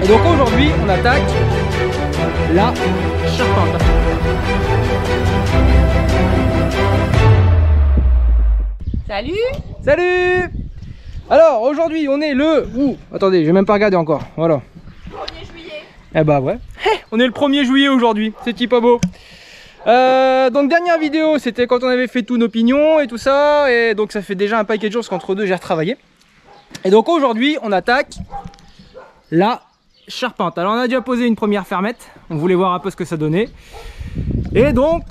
Et donc aujourd'hui on attaque la charpente. Salut. Salut. Alors aujourd'hui on est le... attendez, j'ai même pas regardé encore, voilà. 1er juillet. Eh bah ouais, on est le 1er juillet aujourd'hui, c'est pas beau. Donc dernière vidéo c'était quand on avait fait tous nos pignons et tout ça. Et donc ça fait déjà un paquet de jours parce qu'entre deux j'ai retravaillé. Et donc aujourd'hui on attaque la charpente. Alors on a déjà posé une première fermette, on voulait voir un peu ce que ça donnait. Et donc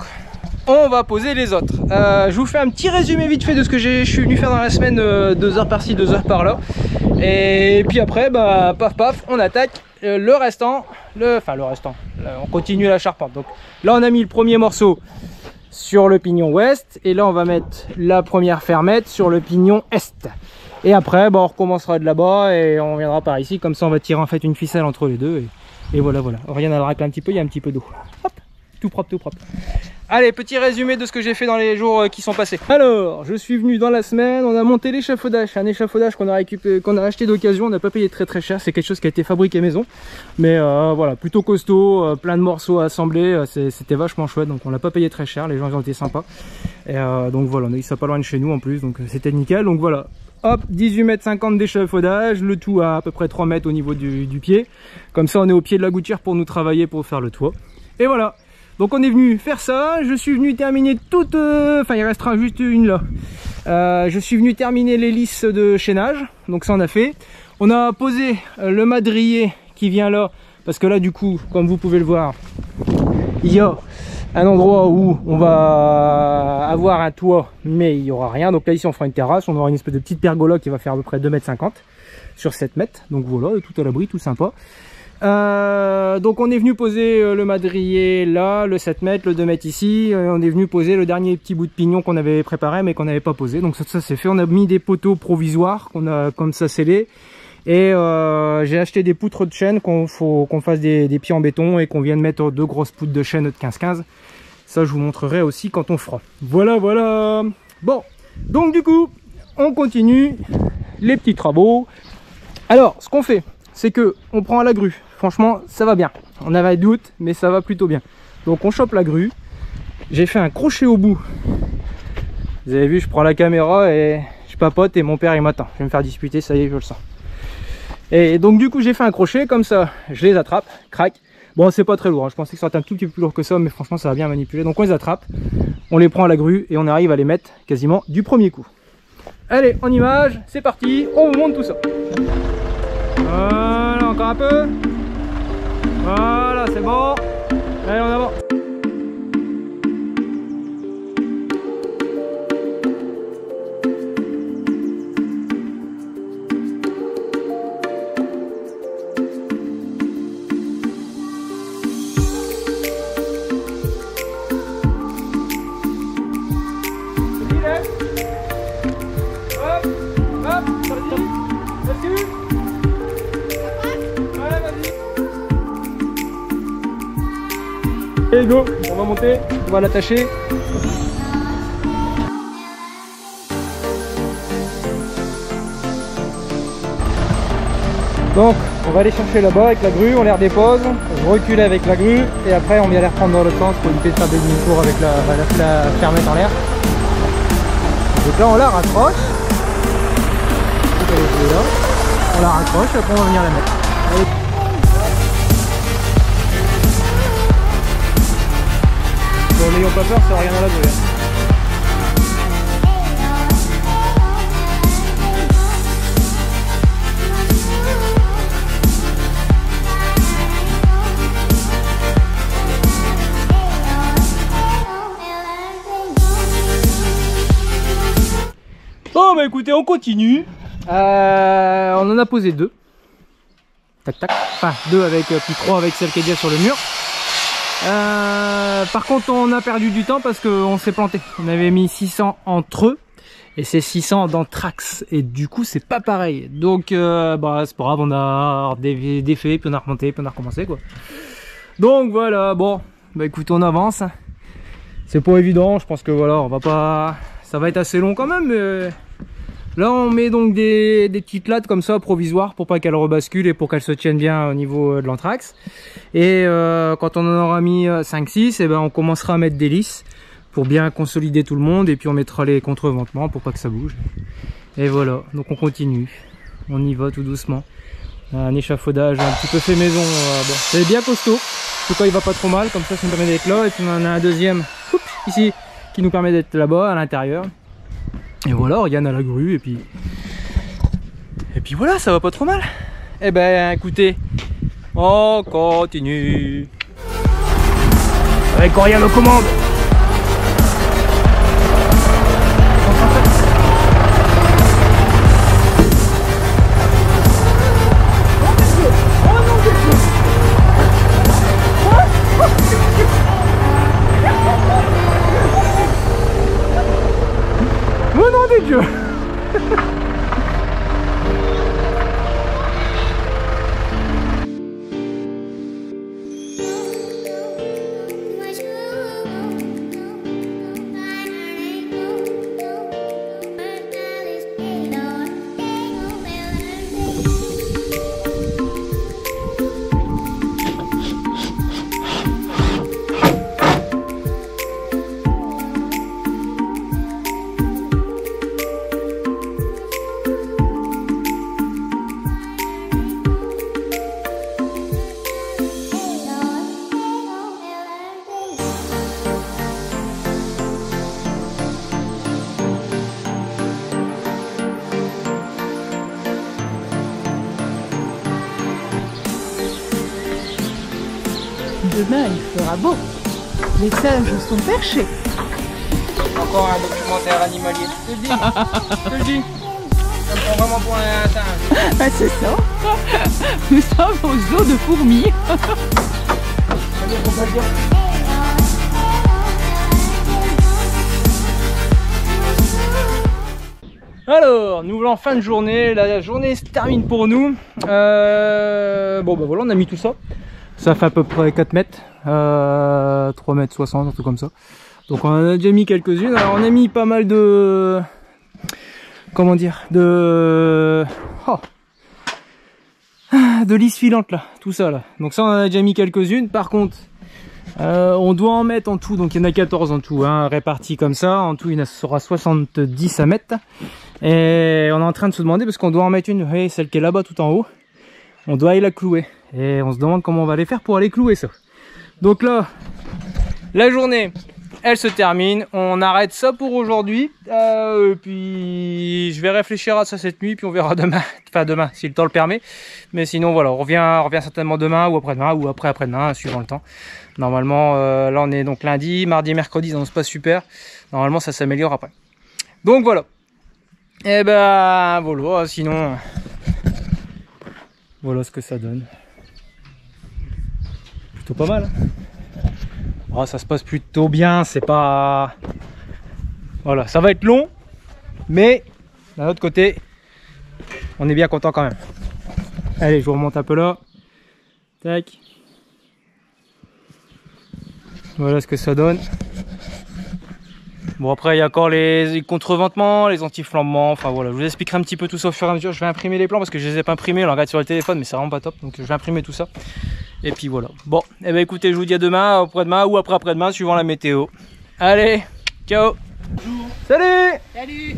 on va poser les autres. Je vous fais un petit résumé vite fait de ce que je suis venu faire dans la semaine, 2 heures par-ci, 2 heures par-là. Et puis après, bah, paf paf, on attaque le restant. Enfin le restant, là, on continue la charpente. Donc là on a mis le premier morceau sur le pignon ouest. Et là on va mettre la première fermette sur le pignon est. Et après, bah, on recommencera de là-bas et on viendra par ici. Comme ça on va tirer en fait une ficelle entre les deux. Et voilà, voilà. Rien à le racler un petit peu, il y a un petit peu d'eau. Hop, tout propre, tout propre. Allez, petit résumé de ce que j'ai fait dans les jours qui sont passés. Alors, je suis venu dans la semaine, on a monté l'échafaudage. Un échafaudage qu'on a acheté d'occasion, on n'a pas payé très cher. C'est quelque chose qui a été fabriqué maison. Mais voilà, plutôt costaud, plein de morceaux à assembler. C'était vachement chouette, donc on l'a pas payé très cher. Les gens ils ont été sympas. Et donc voilà, on a eu ça pas loin de chez nous en plus, donc c'était nickel. Donc voilà, hop, 18,50 m d'échafaudage, le tout à peu près 3 mètres au niveau du pied. Comme ça, on est au pied de la gouttière pour nous travailler, pour faire le toit. Et voilà. Donc on est venu faire ça, je suis venu terminer toute... Enfin il restera juste une là. Je suis venu terminer les lisses de chaînage, donc ça on a fait. On a posé le madrier qui vient là, parce que là du coup, comme vous pouvez le voir, il y a un endroit où on va avoir un toit, mais il n'y aura rien. Donc là ici on fera une terrasse, on aura une espèce de petite pergola qui va faire à peu près 2,50 m sur 7 mètres. Donc voilà, tout à l'abri, tout sympa. Donc on est venu poser le madrier là, le 7 mètres, le 2 mètres ici. On est venu poser le dernier petit bout de pignon qu'on avait préparé mais qu'on n'avait pas posé. Donc ça c'est fait. On a mis des poteaux provisoires qu'on a comme ça scellés. Et j'ai acheté des poutres de chêne qu'on fasse des pieds en béton et qu'on vienne mettre 2 grosses poutres de chêne de 15-15. Ça je vous montrerai aussi quand on fera. Voilà, voilà. Bon, donc du coup, on continue les petits travaux. Alors, ce qu'on fait, c'est que on prend la grue. Franchement, ça va bien. On avait un doute, mais ça va plutôt bien. Donc on chope la grue. J'ai fait un crochet au bout. Vous avez vu, je prends la caméra et je papote et mon père il m'attend. Je vais me faire disputer, ça y est, je le sens. Et donc du coup j'ai fait un crochet, comme ça je les attrape, crac. Bon, c'est pas très lourd, hein. Je pensais que ça serait un tout petit peu plus lourd que ça, mais franchement ça va bien manipuler. Donc on les attrape, on les prend à la grue et on arrive à les mettre quasiment du premier coup. Allez, en image, c'est parti, on vous montre tout ça. Voilà, encore un peu. Voilà, c'est bon. Allez, en avant. Hop, hop, là-dessus. Et go, on va monter, on va l'attacher. Donc on va aller chercher là-bas avec la grue, on les redépose, je recule avec la grue et après on vient les reprendre dans l'autre sens pour éviter de faire des demi-tours avec la fermette en l'air. Donc là on la raccroche. On la raccroche et après on va venir la mettre. Allez. Bon, n'ayons pas peur, ça n'a rien à la grue. Bon bah écoutez, on continue. On en a posé 2. Tac tac. Enfin 2 avec puis 3 avec celle qui est déjà sur le mur. Par contre on a perdu du temps parce qu'on s'est planté. On avait mis 600 entre eux et c'est 600 dans Trax et du coup c'est pas pareil. Donc bah c'est pas grave, on a défait puis on a remonté puis on a recommencé quoi. Donc voilà, bon bah écoute, on avance. C'est pas évident, je pense que voilà, on va pas, ça va être assez long quand même, mais Là on met donc des petites lattes comme ça provisoires pour pas qu'elles rebasculent et pour qu'elles se tiennent bien au niveau de l'anthrax. Et quand on en aura mis 5-6, et ben on commencera à mettre des lisses pour bien consolider tout le monde, et puis on mettra les contreventements pour pas que ça bouge. Et voilà, donc on continue, on y va tout doucement. Un échafaudage un petit peu fait maison, bon, c'est bien costaud, en tout cas il va pas trop mal, comme ça nous permet d'être là, et puis on en a un deuxième ici qui nous permet d'être là-bas à l'intérieur. Et voilà, Oriane à la grue, et puis voilà, ça va pas trop mal. Eh ben écoutez, on continue avec Oriane aux commandes. Oh non des dieux. Demain, il fera beau. Les singes sont perchés. Encore un documentaire animalier. Je te le dis. Je te le dis. Ça me prend vraiment pour un singe. Ah, c'est ça. Nous sommes au zoo de fourmis. Alors, nous voilà en fin de journée. La journée se termine pour nous. Bon, bah voilà, on a mis tout ça. Ça fait à peu près 4 mètres, 3 mètres 60, un truc comme ça. Donc on en a déjà mis quelques-unes. Alors on a mis pas mal de... Comment dire, de lisses filantes là, tout ça là. Donc ça on en a déjà mis quelques-unes. Par contre, on doit en mettre en tout, donc il y en a 14 en tout, hein, répartis comme ça. En tout il y en sera 70 à mettre. Et on est en train de se demander, parce qu'on doit en mettre une, vous voyez, celle qui est là-bas tout en haut. On doit aller la clouer. Et on se demande comment on va les faire pour aller clouer ça. Donc là, la journée, elle se termine. On arrête ça pour aujourd'hui. Puis je vais réfléchir à ça cette nuit. Puis on verra demain. Enfin demain, si le temps le permet. Mais sinon voilà, on revient certainement demain ou après-demain ou après-demain, suivant le temps. Normalement, là on est donc lundi, mardi, mercredi, ça se passe super. Normalement ça s'améliore après. Donc voilà. Et ben voilà, sinon... Voilà ce que ça donne. Plutôt pas mal. Oh, ça se passe plutôt bien, c'est pas... Voilà, ça va être long, mais d'un autre côté, on est bien content quand même. Allez, je vous remonte un peu là. Tac. Voilà ce que ça donne. Bon, après il y a encore les contreventements, les anti-flambements, enfin voilà, je vous expliquerai un petit peu tout ça au fur et à mesure. Je vais imprimer les plans parce que je les ai pas imprimés, on les regarde sur le téléphone mais c'est vraiment pas top, donc je vais imprimer tout ça. Et puis voilà. Bon, et ben écoutez, je vous dis à demain, après-demain ou après-demain suivant la météo. Allez, ciao. Salut. Salut.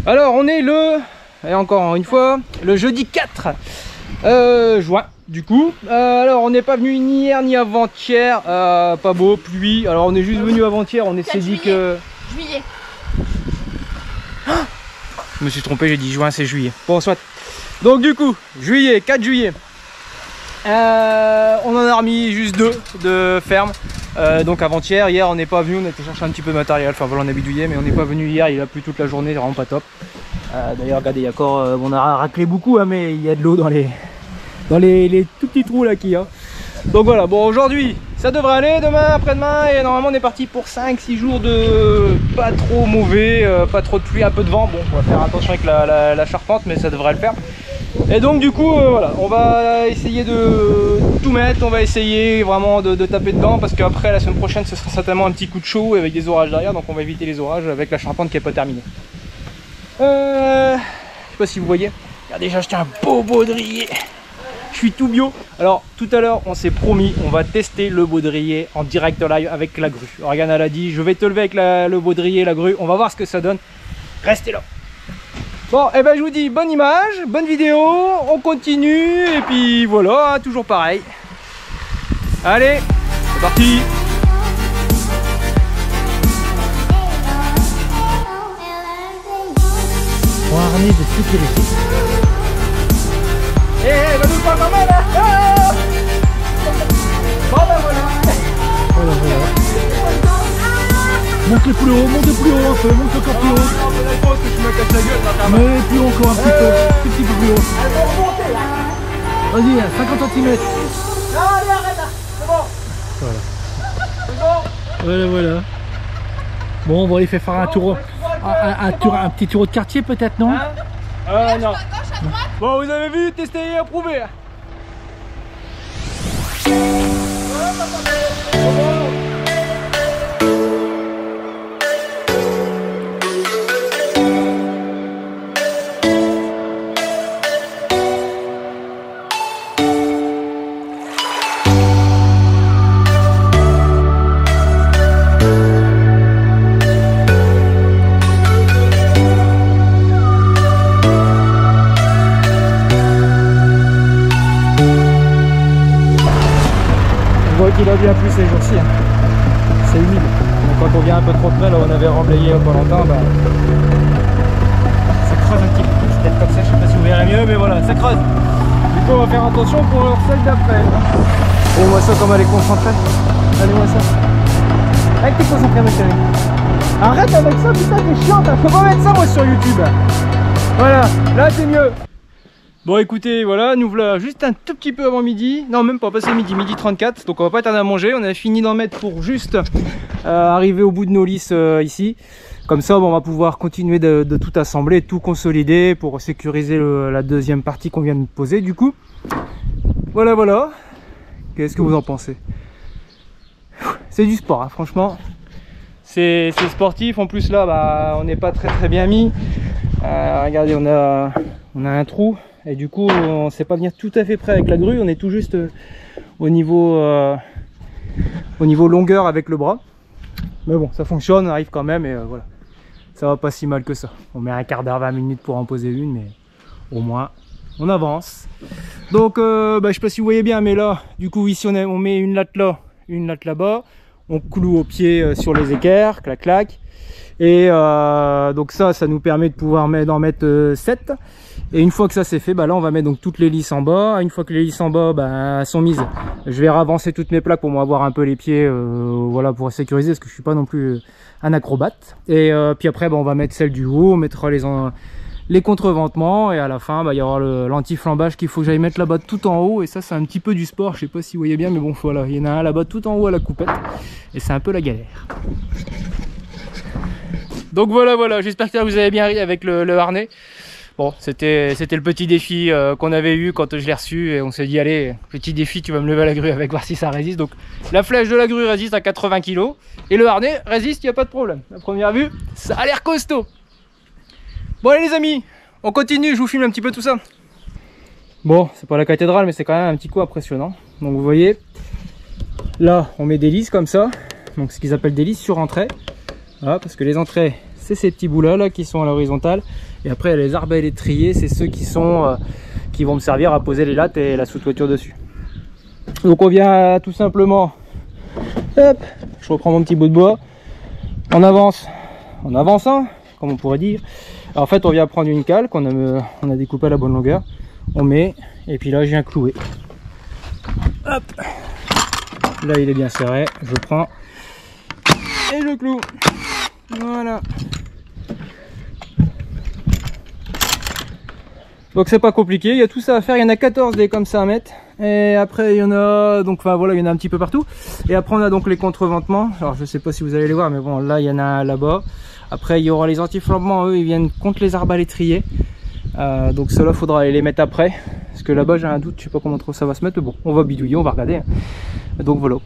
Alors on est le, et encore une fois, le jeudi 4 juin. Du coup, alors on n'est pas venu ni hier ni avant-hier, pas beau, pluie, alors on est juste venu avant-hier, on s'est dit que... Juillet. Je me suis trompé, j'ai dit juin, c'est juillet. Bon, soit. Donc du coup, juillet, 4 juillet, on en a remis juste 2 de ferme. Donc avant-hier, hier on n'est pas venu, on était chercher un petit peu de matériel, enfin voilà on a bidouillé, mais on n'est pas venu hier, il a plu toute la journée, c'est vraiment pas top. D'ailleurs regardez, il y a encore, on a raclé beaucoup, hein, mais il y a de l'eau dans les tout petits trous là qu'il y a. Donc voilà, bon aujourd'hui ça devrait aller, demain, après-demain, et normalement on est parti pour 5-6 jours de pas trop mauvais, pas trop de pluie, un peu de vent. Bon, on va faire attention avec la charpente, mais ça devrait le faire. Et donc du coup voilà, on va essayer de tout mettre, on va essayer vraiment de taper dedans, parce qu'après la semaine prochaine ce sera certainement un petit coup de chaud avec des orages derrière, donc on va éviter les orages avec la charpente qui n'est pas terminée. Je sais pas si vous voyez. Regardez, j'ai acheté un beau baudrier. Je suis tout bio. Alors tout à l'heure on s'est promis, on va tester le baudrier en direct live avec la grue. Regarde, elle a dit je vais te lever avec le baudrier, la grue, on va voir ce que ça donne. Restez là. Bon, et ben je vous dis bonne image, bonne vidéo, on continue et puis voilà, toujours pareil. Allez, c'est parti. Pour un harnais de sécurité. Eh, va nous faire pas mal, hein. Ah, bon ben voilà. Voilà, voilà. Monte plus haut, monte plus haut un peu, monte encore plus haut. Non, mais là, que je me casse la gueule, là, Mais plus haut encore un petit peu, un petit peu plus haut. elle va remonter là. Vas-y, 50 cm. Non, allez, arrête là, c'est bon. Voilà. C'est bon. Voilà, voilà. Bon, on va aller faire un tour, un petit tour de quartier peut-être, non? Hein? Non. Bon, vous avez vu, testé et approuvé. Il a bien plu ces jours-ci, hein. C'est humide. Donc quand on vient un peu trop près, là on avait remblayé il y a pas longtemps, bah, ça creuse un petit peu. C'est peut-être comme ça, je sais pas si vous verrez mieux, mais voilà, ça creuse. Du coup on va faire attention pour celle d'après. Allez-moi ça comme elle est concentrée. Allez-moi ça. Avec t'es concentré ma chérie. Arrête avec ça, putain t'es chiante, hein. Faut pas mettre ça moi sur YouTube. Voilà, là c'est mieux. Bon écoutez, voilà, nous voilà juste un tout petit peu avant midi. Non, même pas passé midi, midi 34. Donc on va pas tarder à manger. On a fini d'en mettre pour juste arriver au bout de nos lisses ici. Comme ça, bon, on va pouvoir continuer de tout assembler, tout consolider pour sécuriser la deuxième partie qu'on vient de poser du coup. Voilà, voilà. Qu'est-ce que vous en pensez? C'est du sport, hein, franchement. C'est sportif. En plus là, bah, on n'est pas très bien mis. Regardez, on a un trou. Et du coup on ne sait pas venir tout à fait près avec la grue, on est tout juste au niveau longueur avec le bras. Mais bon, ça fonctionne, on arrive quand même et voilà. Ça va pas si mal que ça. On met un quart d'heure, 20 minutes pour en poser une, mais au moins on avance. Donc je sais pas si vous voyez bien, mais là, du coup ici on met une latte là, une latte là-bas. On cloue au pied sur les équerres, clac clac. Et donc ça nous permet de pouvoir d'en mettre 7. Et une fois que ça c'est fait, bah là on va mettre donc toutes les lisses en bas. Une fois que les lisses en bas bah, sont mises, je vais ravancer toutes mes plaques pour m'avoir un peu les pieds, voilà, pour sécuriser, parce que je suis pas non plus un acrobate. Et puis après bah, on va mettre celle du haut, on mettra les contreventements, et à la fin bah, il y aura l'anti-flambage qu'il faut que j'aille mettre là-bas tout en haut. Et ça c'est un petit peu du sport, je sais pas si vous voyez bien, mais bon voilà, il y en a un là-bas tout en haut à la coupette, et c'est un peu la galère. Donc voilà, j'espère que vous avez bien ri avec le harnais. Bon, c'était le petit défi qu'on avait eu quand je l'ai reçu, et on s'est dit allez, petit défi, tu vas me lever à la grue avec, voir si ça résiste. Donc la flèche de la grue résiste à 80 kg et le harnais résiste, il n'y a pas de problème. À première vue, ça a l'air costaud. Bon allez les amis, on continue, je vous filme un petit peu tout ça. Bon, c'est pas la cathédrale, mais c'est quand même un petit coup impressionnant. Donc vous voyez, là on met des lisses comme ça, donc ce qu'ils appellent des lisses sur entrée. Voilà, parce que les entrées, c'est ces petits bouts là qui sont à l'horizontale, et après il y a les arbalétriers, c'est ceux qui vont me servir à poser les lattes et la sous-toiture dessus. Donc on vient tout simplement, hop, je reprends mon petit bout de bois, on avance en avançant, comme on pourrait dire. Alors, en fait on vient prendre une cale qu'on a découpée à la bonne longueur, on met, et puis là je viens clouer. Hop, là il est bien serré, je prends et je cloue. Voilà. Donc c'est pas compliqué, il y a tout ça à faire, il y en a 14 des comme ça à mettre. Et après il y en a, donc enfin voilà, il y en a un petit peu partout. Et après on a donc les contreventements. Alors je sais pas si vous allez les voir, mais bon là il y en a un là-bas. Après il y aura les anti-flambements, eux ils viennent contre les arbalétriers. Donc ceux-là faudra aller les mettre après. Parce que là-bas j'ai un doute, je sais pas comment trop ça va se mettre. Mais bon, on va bidouiller, on va regarder. Donc voilà.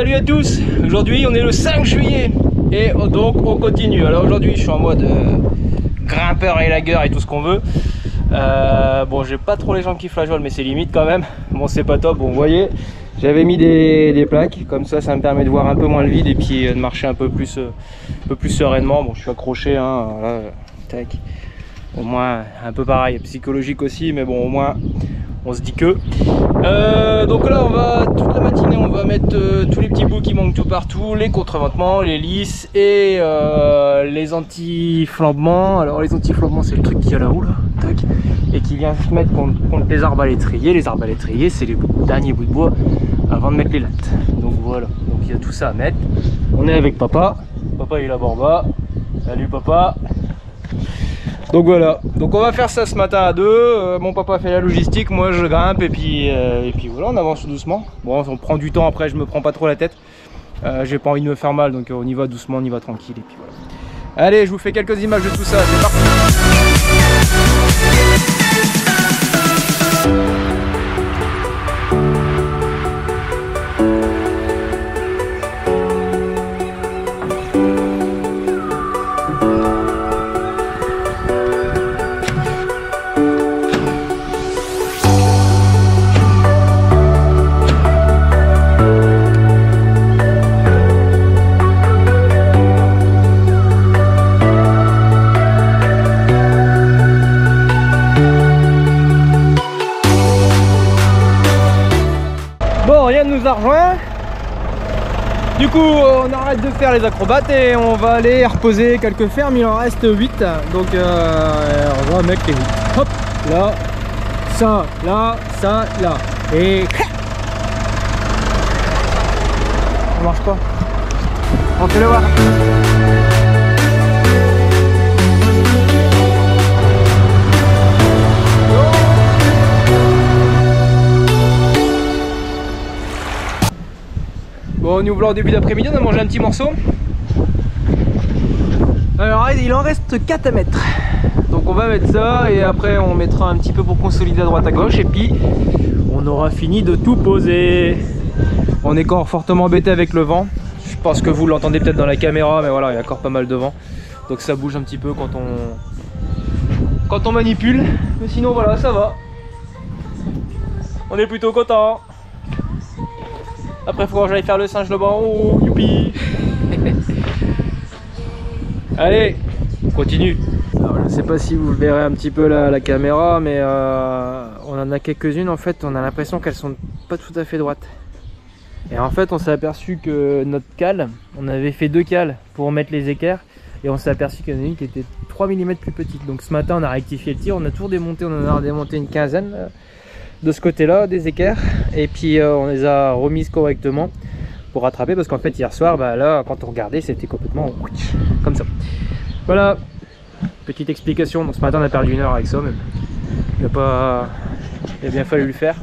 Salut à tous. Aujourd'hui on est le 5 juillet et donc on continue. Alors aujourd'hui je suis en mode grimpeur et lagueur et tout ce qu'on veut. Bon, j'ai pas trop les jambes qui flageolent, mais c'est limite quand même. Bon, c'est pas top. Bon, vous voyez, j'avais mis des plaques comme ça me permet de voir un peu moins le vide et puis de marcher un peu plus sereinement. Bon, je suis accroché, hein, voilà, tac. Au moins un peu pareil, psychologique aussi, mais bon, au moins on se dit que. Donc là, on va toute la matinée, on va mettre tous les petits bouts qui manquent tout partout, les contreventements, les lisses et les anti-flambements. Alors les anti-flambements, c'est le truc qui est là-haut, là, tac, et qui vient se mettre contre les arbalétriers. Les arbalétriers, c'est les derniers bouts de bois avant de mettre les lattes. Donc voilà, donc il y a tout ça à mettre. On est avec papa. Papa il est là-bas en bas. Salut papa. Donc voilà, donc on va faire ça ce matin à deux. Mon papa fait la logistique, moi je grimpe et puis voilà, on avance doucement. Bon, on prend du temps après, je me prends pas trop la tête. J'ai pas envie de me faire mal, donc on y va doucement, on y va tranquille et puis voilà. Allez, je vous fais quelques images de tout ça, c'est parti. Bon, rien ne nous a rejoint. Du coup, on arrête de faire les acrobates et on va aller reposer quelques fermes. Il en reste 8. Donc, on va mettre les 8. Hop, là, ça, là. Et. Ça marche pas. On fait le voir. Bon, nous voilà au début d'après-midi, on a mangé un petit morceau. Alors il en reste 4 à mettre. Donc on va mettre ça et après on mettra un petit peu pour consolider à droite à gauche et puis on aura fini de tout poser. On est encore fortement embêté avec le vent. Je pense que vous l'entendez peut-être dans la caméra, mais voilà, il y a encore pas mal de vent. Donc ça bouge un petit peu quand on manipule. Mais sinon voilà, ça va. On est plutôt content. Après, il faut que j'aille faire le singe là-bas. Oh, youpi. Allez, on continue. Alors, je ne sais pas si vous verrez un petit peu la caméra, mais on en a quelques-unes. En fait, on a l'impression qu'elles sont pas tout à fait droites. Et en fait, on s'est aperçu que notre cale, on avait fait 2 cales pour mettre les équerres. Et on s'est aperçu qu'il y en a une qui était 3 mm plus petite. Donc ce matin, on a rectifié le tir. On a tout démonté. On en a démonté une quinzaine. De ce côté là des équerres et puis on les a remises correctement pour rattraper parce qu'en fait hier soir là quand on regardait c'était complètement comme ça. Voilà, petite explication. Donc ce matin on a perdu 1 heure avec ça, mais il a bien fallu le faire.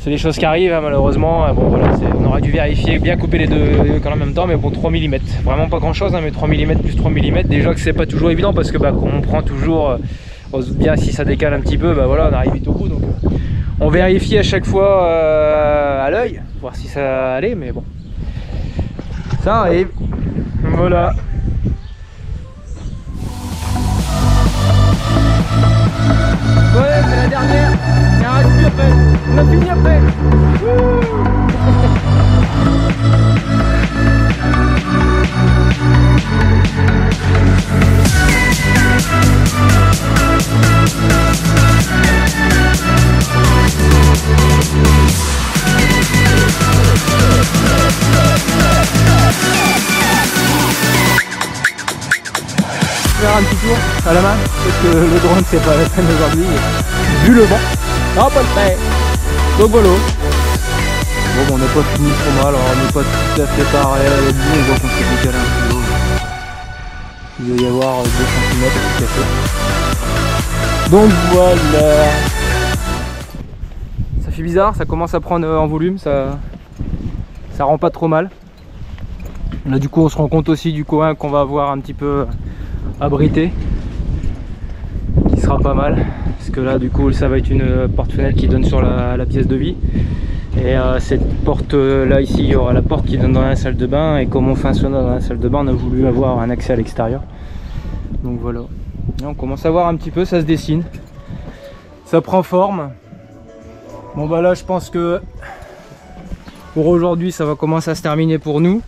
C'est des choses qui arrivent, hein, malheureusement. Bon voilà, on aurait dû vérifier, bien couper les deux en même temps, mais bon, 3 mm, vraiment pas grand chose, hein, mais 3 mm plus 3 mm, déjà que c'est pas toujours évident parce que on prend toujours on se dit bien si ça décale un petit peu, voilà, on arrive vite au bout. Donc on vérifie à chaque fois à l'œil, voir si ça allait, mais bon, ça arrive. Voilà. Ouais, c'est la dernière. Il en reste plus après. On a fini après. Faire un petit tour à la main parce que le drone c'est pas la peine aujourd'hui vu le vent, non pas le faire. Donc voilà, bon on n'est pas fini trop mal, alors on n'est pas tout à fait pareil à l'autre bout, on voit qu'on s'est décalé un peu. Il doit y avoir 2 cm tout cassé. Donc voilà, ça fait bizarre, ça commence à prendre en volume, ça rend pas trop mal. Là du coup on se rend compte aussi du coin qu'on va avoir un petit peu abrité, qui sera pas mal parce que là du coup ça va être une porte-fenêtre qui donne sur la pièce de vie Et cette porte là ici, il y aura la porte qui donne dans la salle de bain, et comme on fait un sauna dans la salle de bain, on a voulu avoir un accès à l'extérieur. Donc voilà, là, on commence à voir un petit peu, ça se dessine, ça prend forme. Bon bah là je pense que pour aujourd'hui ça va commencer à se terminer pour nous.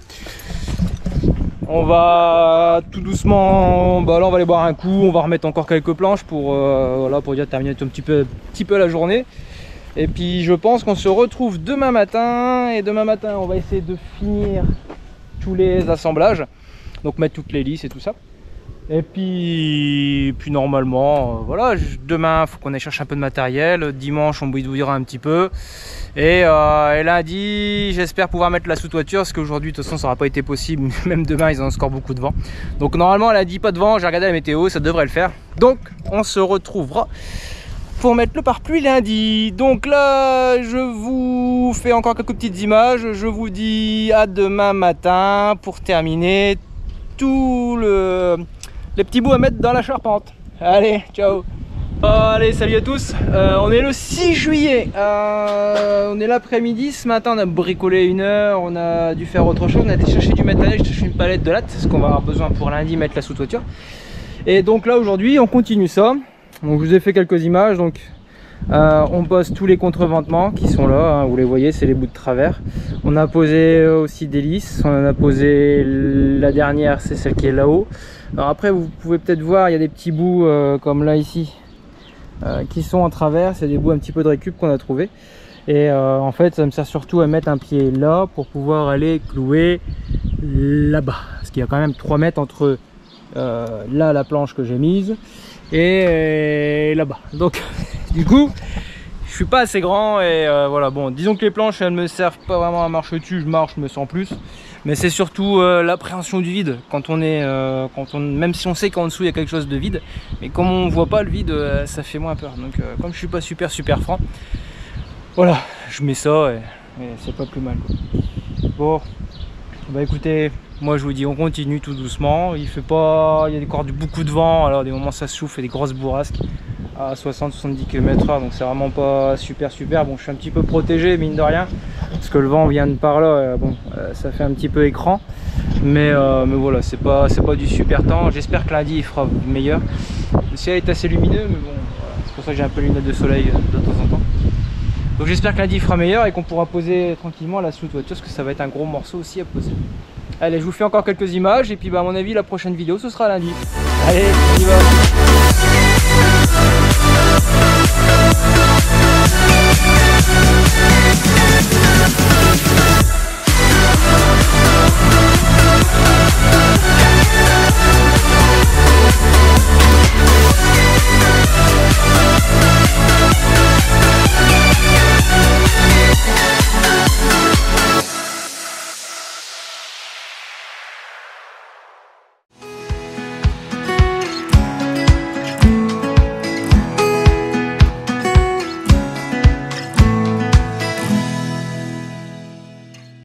On va tout doucement, bah là on va aller boire un coup, on va remettre encore quelques planches pour, voilà, pour déjà terminer un petit peu la journée. Et puis je pense qu'on se retrouve demain matin, et demain matin on va essayer de finir tous les assemblages, donc mettre toutes les lisses et tout ça. Et puis normalement, voilà, demain il faut qu'on aille chercher un peu de matériel, dimanche on bidouillera un petit peu, et lundi j'espère pouvoir mettre la sous-toiture, parce qu'aujourd'hui de toute façon ça n'aura pas été possible, même demain ils ont encore beaucoup de vent. Donc normalement lundi pas de vent, j'ai regardé la météo, ça devrait le faire. Donc on se retrouvera pour mettre le pare-pluie lundi. Donc là je vous fais encore quelques petites images, je vous dis à demain matin pour terminer tout les petits bouts à mettre dans la charpente. Allez, ciao. Allez, salut à tous. On est le 6 juillet, on est l'après-midi. Ce matin on a bricolé 1 heure, on a dû faire autre chose, on a été chercher du matériel, j'ai cherché une palette de lattes, ce qu'on va avoir besoin pour lundi mettre la sous-toiture. Et donc là aujourd'hui on continue ça. Donc je vous ai fait quelques images. Donc on pose tous les contreventements qui sont là, hein, vous les voyez, c'est les bouts de travers. On a posé aussi des lisses, on en a posé la dernière, c'est celle qui est là-haut. Alors après vous pouvez peut-être voir, il y a des petits bouts comme là ici qui sont en travers, c'est des bouts un petit peu de récup qu'on a trouvé. Et en fait ça me sert surtout à mettre un pied là pour pouvoir aller clouer là-bas, parce qu'il y a quand même 3 mètres entre là la planche que j'ai mise et là-bas. Donc du coup je suis pas assez grand, et voilà, bon, disons que les planches elles me servent pas vraiment à marcher dessus, je marche, je me sens plus, mais c'est surtout l'appréhension du vide quand on est même si on sait qu'en dessous il y a quelque chose de vide, mais comme on voit pas le vide, ça fait moins peur. Donc comme je suis pas super franc, voilà, je mets ça et c'est pas plus mal, quoi. Bon bah écoutez, moi je vous dis on continue tout doucement, il fait pas, il y a encore beaucoup de vent, alors des moments ça souffle et des grosses bourrasques à 60-70 km/h, donc c'est vraiment pas super. Bon, je suis un petit peu protégé mine de rien parce que le vent vient de par là, bon, ça fait un petit peu écran, mais voilà, c'est pas du super temps. J'espère que lundi il fera meilleur. Le ciel est assez lumineux, mais bon, voilà, c'est pour ça que j'ai un peu les lunettes de soleil de temps en temps. Donc j'espère que lundi il fera meilleur et qu'on pourra poser tranquillement la sous-toiture, parce que ça va être un gros morceau aussi à poser. Allez, je vous fais encore quelques images, et puis bah, à mon avis la prochaine vidéo ce sera lundi. Allez, on y va.